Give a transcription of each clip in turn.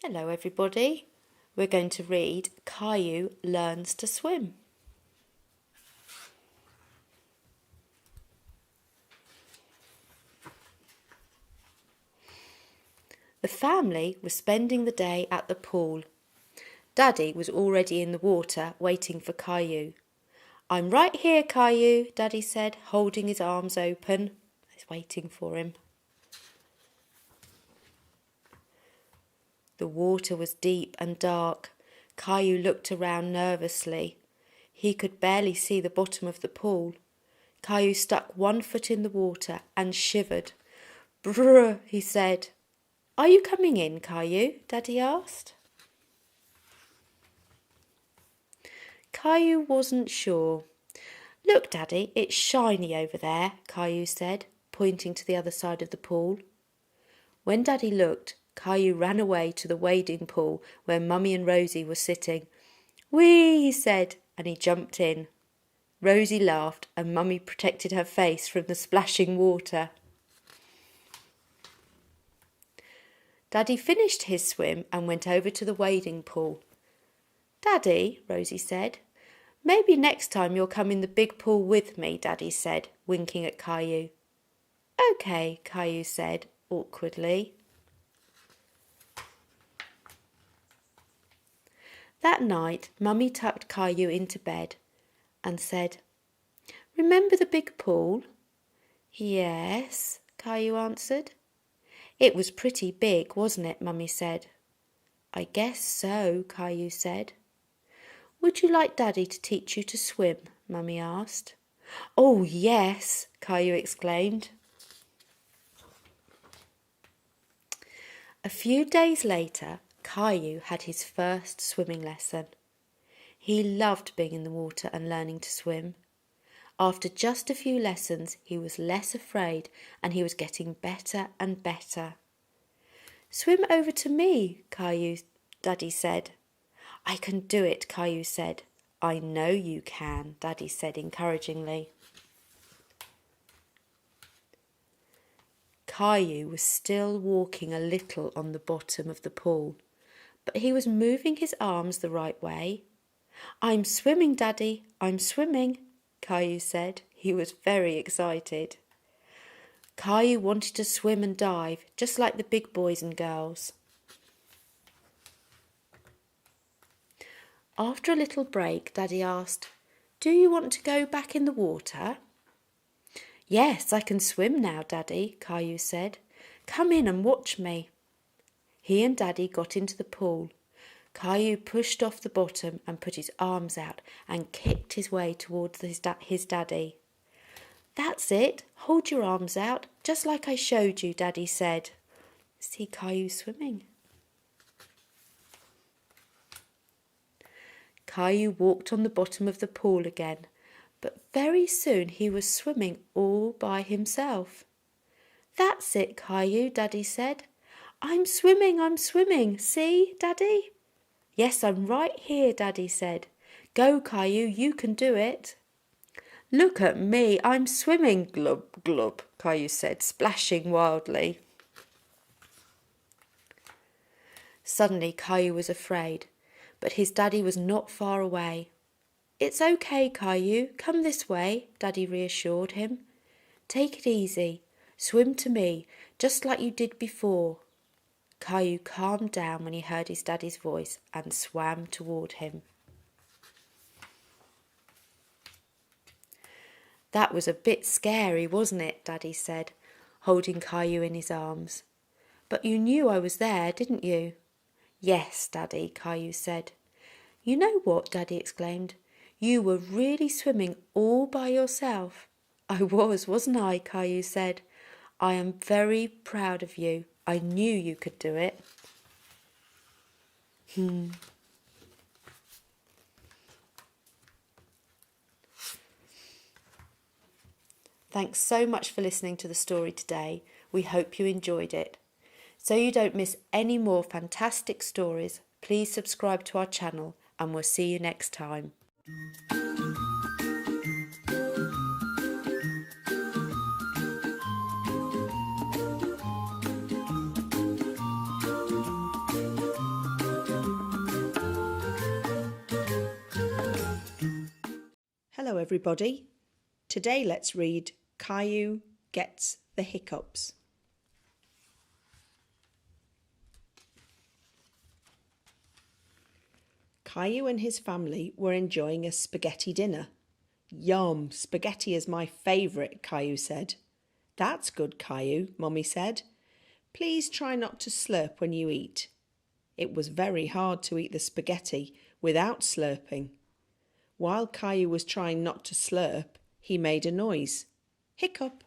Hello everybody, we're going to read Caillou Learns to Swim. The family was spending the day at the pool. Daddy was already in the water waiting for Caillou. "I'm right here, Caillou," Daddy said, holding his arms open. He's waiting for him. The water was deep and dark. Caillou looked around nervously. He could barely see the bottom of the pool. Caillou stuck one foot in the water and shivered. "Brr," he said. "Are you coming in, Caillou?" Daddy asked. Caillou wasn't sure. "Look, Daddy, it's shiny over there," Caillou said, pointing to the other side of the pool. When Daddy looked, Caillou ran away to the wading pool where Mummy and Rosie were sitting. "Whee!" he said, and he jumped in. Rosie laughed and Mummy protected her face from the splashing water. Daddy finished his swim and went over to the wading pool. "Daddy," Rosie said. "Maybe next time you'll come in the big pool with me," Daddy said, winking at Caillou. "Okay," Caillou said, awkwardly. That night, Mummy tucked Caillou into bed and said, "Remember the big pool?" "Yes," Caillou answered. "It was pretty big, wasn't it?" Mummy said. "I guess so," Caillou said. "Would you like Daddy to teach you to swim?" Mummy asked. "Oh, yes," Caillou exclaimed. A few days later, Caillou had his first swimming lesson. He loved being in the water and learning to swim. After just a few lessons, he was less afraid and he was getting better and better. "Swim over to me, Caillou," Daddy said. "I can do it," Caillou said. "I know you can," Daddy said encouragingly. Caillou was still walking a little on the bottom of the pool, but he was moving his arms the right way. "I'm swimming, Daddy, I'm swimming," Caillou said. He was very excited. Caillou wanted to swim and dive, just like the big boys and girls. After a little break, Daddy asked, "Do you want to go back in the water?" "Yes, I can swim now, Daddy," Caillou said. "Come in and watch me." He and Daddy got into the pool. Caillou pushed off the bottom and put his arms out and kicked his way towards his Daddy. "That's it, hold your arms out, just like I showed you," Daddy said. See Caillou swimming. Caillou walked on the bottom of the pool again, but very soon he was swimming all by himself. "That's it, Caillou," Daddy said. I'm swimming, see, Daddy?" "Yes, I'm right here," Daddy said. "Go, Caillou, you can do it." "Look at me, I'm swimming, glub, glub," Caillou said, splashing wildly. Suddenly Caillou was afraid, but his Daddy was not far away. "It's okay, Caillou, come this way," Daddy reassured him. "Take it easy, swim to me, just like you did before." Caillou calmed down when he heard his Daddy's voice and swam toward him. "That was a bit scary, wasn't it?" Daddy said, holding Caillou in his arms. "But you knew I was there, didn't you?" "Yes, Daddy," Caillou said. "You know what?" Daddy exclaimed. "You were really swimming all by yourself." "I was, wasn't I?" Caillou said. "I am very proud of you. I knew you could do it." Thanks so much for listening to the story today. We hope you enjoyed it. So you don't miss any more fantastic stories, please subscribe to our channel and we'll see you next time. everybody. Today let's read Caillou Gets the Hiccups. Caillou and his family were enjoying a spaghetti dinner. Yum, spaghetti is my favourite, Caillou said. That's good, Caillou, Mummy said. Please try not to slurp when you eat. It was very hard to eat the spaghetti without slurping. While Caillou was trying not to slurp, he made a noise. Hiccup.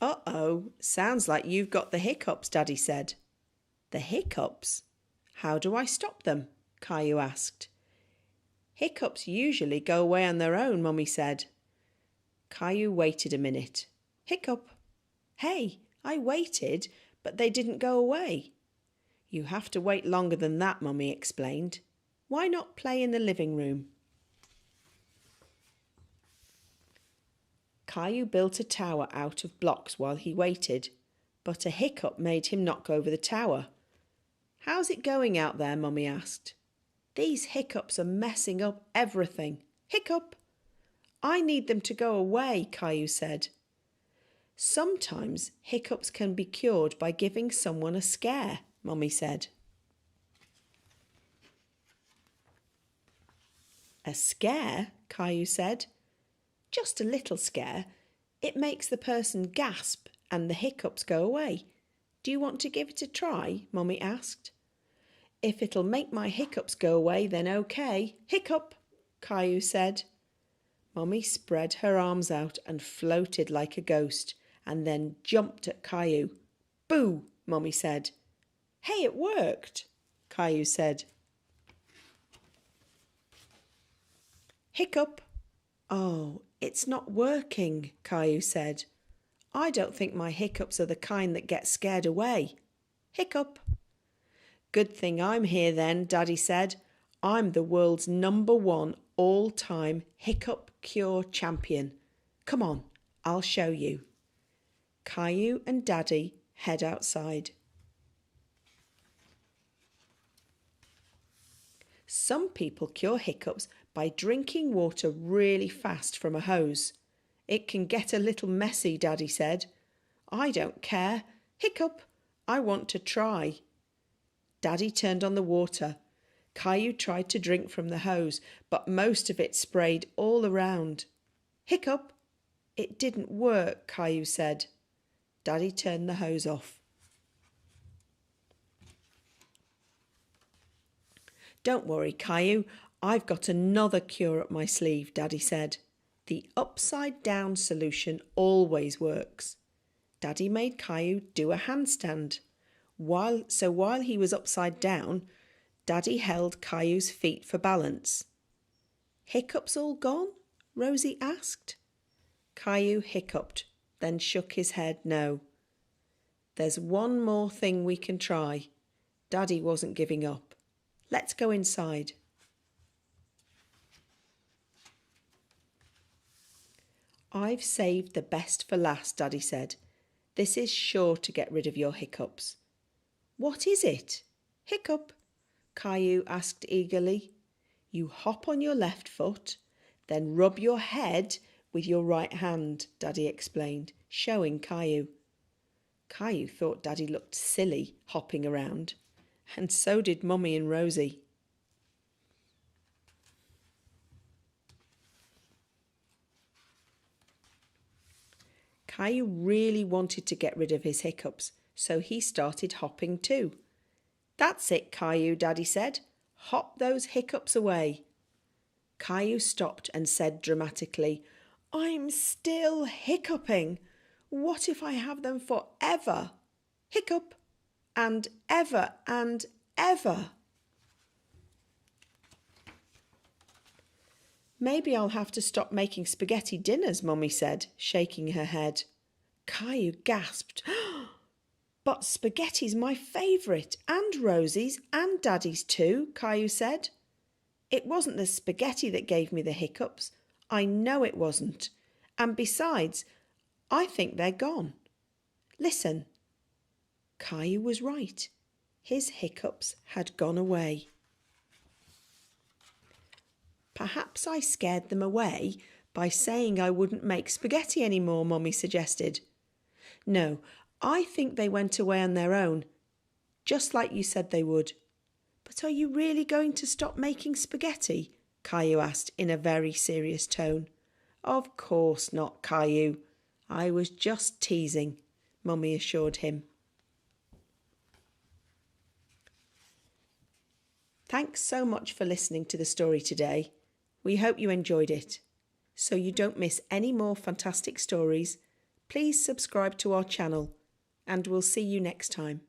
Uh-oh, sounds like you've got the hiccups, Daddy said. The hiccups? How do I stop them? Caillou asked. Hiccups usually go away on their own, Mummy said. Caillou waited a minute. Hiccup. Hey, I waited, but they didn't go away. You have to wait longer than that, Mummy explained. Why not play in the living room? Caillou built a tower out of blocks while he waited, but a hiccup made him knock over the tower. How's it going out there? Mummy asked. These hiccups are messing up everything. Hiccup! I need them to go away, Caillou said. Sometimes hiccups can be cured by giving someone a scare, Mummy said. A scare? Caillou said. Just a little scare. It makes the person gasp and the hiccups go away. Do you want to give it a try? Mummy asked. If it'll make my hiccups go away, then okay. Hiccup, Caillou said. Mummy spread her arms out and floated like a ghost and then jumped at Caillou. Boo, Mummy said. Hey, it worked, Caillou said. Hiccup. Oh, it's not working, Caillou said. I don't think my hiccups are the kind that get scared away. Hiccup. Good thing I'm here then, Daddy said. I'm the world's #1 all-time hiccup cure champion. Come on, I'll show you. Caillou and Daddy head outside. Some people cure hiccups by drinking water really fast from a hose. It can get a little messy, Daddy said. I don't care. Hiccup, I want to try. Daddy turned on the water. Caillou tried to drink from the hose, but most of it sprayed all around. Hiccup, it didn't work, Caillou said. Daddy turned the hose off. Don't worry, Caillou, I've got another cure up my sleeve, Daddy said. The upside-down solution always works. Daddy made Caillou do a handstand. While he was upside down, Daddy held Caillou's feet for balance. Hiccups all gone? Rosie asked. Caillou hiccuped, then shook his head no. There's one more thing we can try. Daddy wasn't giving up. Let's go inside. I've saved the best for last, Daddy said. This is sure to get rid of your hiccups. What is it? Hiccup, Caillou asked eagerly. You hop on your left foot, then rub your head with your right hand, Daddy explained, showing Caillou. Caillou thought Daddy looked silly hopping around, and so did Mummy and Rosie. Caillou really wanted to get rid of his hiccups, so he started hopping too. That's it, Caillou, Daddy said. Hop those hiccups away. Caillou stopped and said dramatically, I'm still hiccuping. What if I have them forever? Hiccup, and ever and ever. Maybe I'll have to stop making spaghetti dinners, Mummy said, shaking her head. Caillou gasped. But spaghetti's my favourite, and Rosie's and Daddy's too, Caillou said. It wasn't the spaghetti that gave me the hiccups. I know it wasn't. And besides, I think they're gone. Listen. Caillou was right. His hiccups had gone away. Perhaps I scared them away by saying I wouldn't make spaghetti anymore, Mummy suggested. No, I think they went away on their own, just like you said they would. But are you really going to stop making spaghetti? Caillou asked in a very serious tone. Of course not, Caillou. I was just teasing, Mummy assured him. Thanks so much for listening to the story today. We hope you enjoyed it. So you don't miss any more fantastic stories, please subscribe to our channel, and we'll see you next time.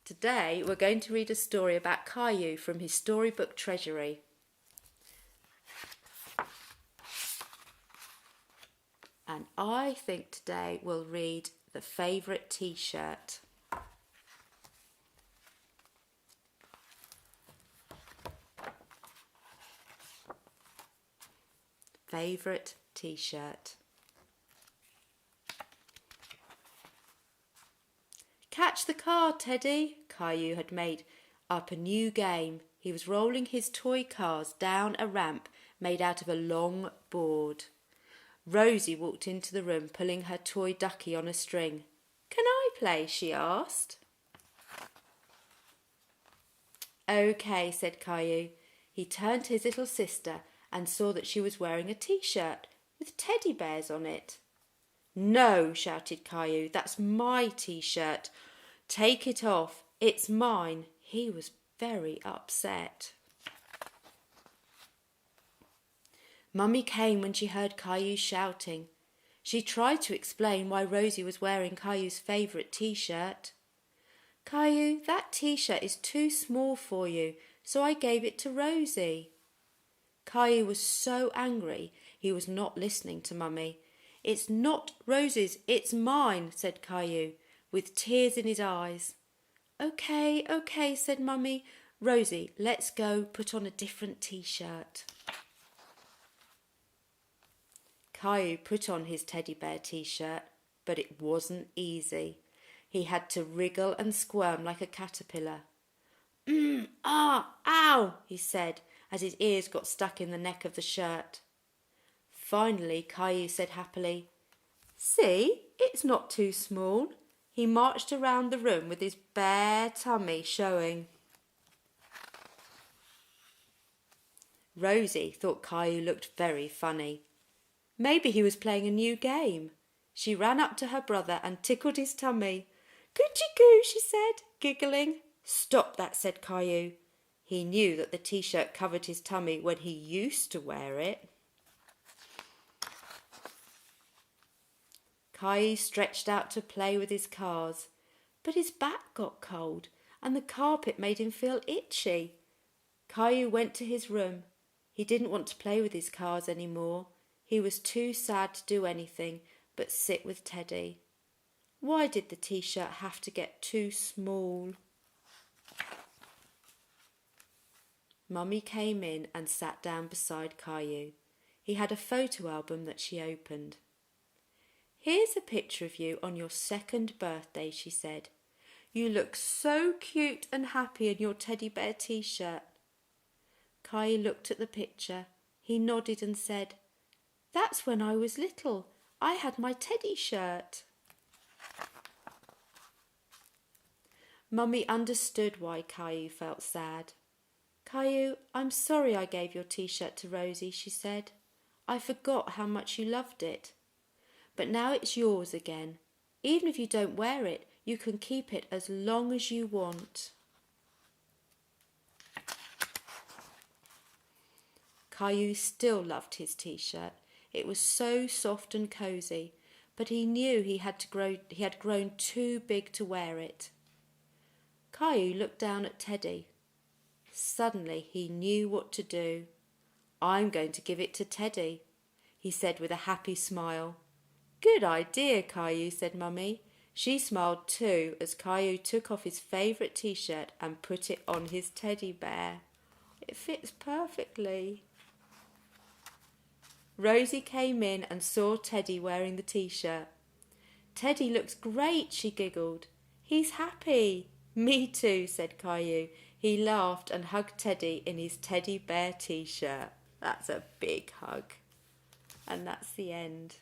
Today we're going to read a story about Caillou from his storybook treasury. And I think today we'll read The Favourite T-shirt. Favourite T-shirt. Catch the car, Teddy. Caillou had made up a new game. He was rolling his toy cars down a ramp made out of a long board. Rosie walked into the room pulling her toy ducky on a string. Can I play? She asked. OK, said Caillou. He turned to his little sister and saw that she was wearing a T-shirt with teddy bears on it. No, shouted Caillou, that's my T-shirt. Take it off, it's mine. He was very upset. Mummy came when she heard Caillou shouting. She tried to explain why Rosie was wearing Caillou's favourite T-shirt. Caillou, that T-shirt is too small for you, so I gave it to Rosie. Caillou was so angry he was not listening to Mummy. It's not Rosie's, it's mine, said Caillou, with tears in his eyes. OK, said Mummy. Rosie, let's go put on a different T-shirt. Caillou put on his teddy bear T-shirt, but it wasn't easy. He had to wriggle and squirm like a caterpillar. Ow, he said, as his ears got stuck in the neck of the shirt. Finally, Caillou said happily, See, it's not too small. He marched around the room with his bare tummy showing. Rosie thought Caillou looked very funny. Maybe he was playing a new game. She ran up to her brother and tickled his tummy. Coochie-coo, she said, giggling. Stop that, said Caillou. He knew that the T-shirt covered his tummy when he used to wear it. Caillou stretched out to play with his cars, but his back got cold and the carpet made him feel itchy. Caillou went to his room. He didn't want to play with his cars any more. He was too sad to do anything but sit with Teddy. Why did the T-shirt have to get too small? Mummy came in and sat down beside Caillou. He had a photo album that she opened. Here's a picture of you on your 2nd birthday, she said. You look so cute and happy in your teddy bear T-shirt. Caillou looked at the picture. He nodded and said, That's when I was little. I had my teddy shirt. Mummy understood why Caillou felt sad. Caillou, I'm sorry I gave your T-shirt to Rosie, she said. I forgot how much you loved it. But now it's yours again. Even if you don't wear it, you can keep it as long as you want. Caillou still loved his T-shirt. It was so soft and cosy, but he knew he had grown too big to wear it. Caillou looked down at Teddy. Suddenly he knew what to do. I'm going to give it to Teddy, he said with a happy smile. Good idea, Caillou, said Mummy. She smiled too as Caillou took off his favourite T-shirt and put it on his teddy bear. It fits perfectly. Rosie came in and saw Teddy wearing the T-shirt. Teddy looks great, she giggled. He's happy. Me too, said Caillou. He laughed and hugged Teddy in his teddy bear T-shirt. That's a big hug. And that's the end.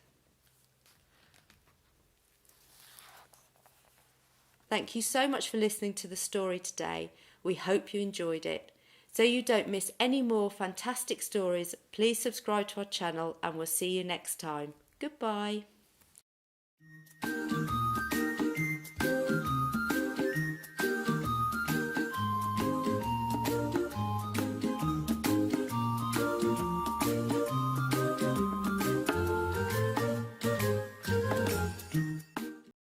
Thank you so much for listening to the story today. We hope you enjoyed it. So you don't miss any more fantastic stories, please subscribe to our channel and we'll see you next time. Goodbye.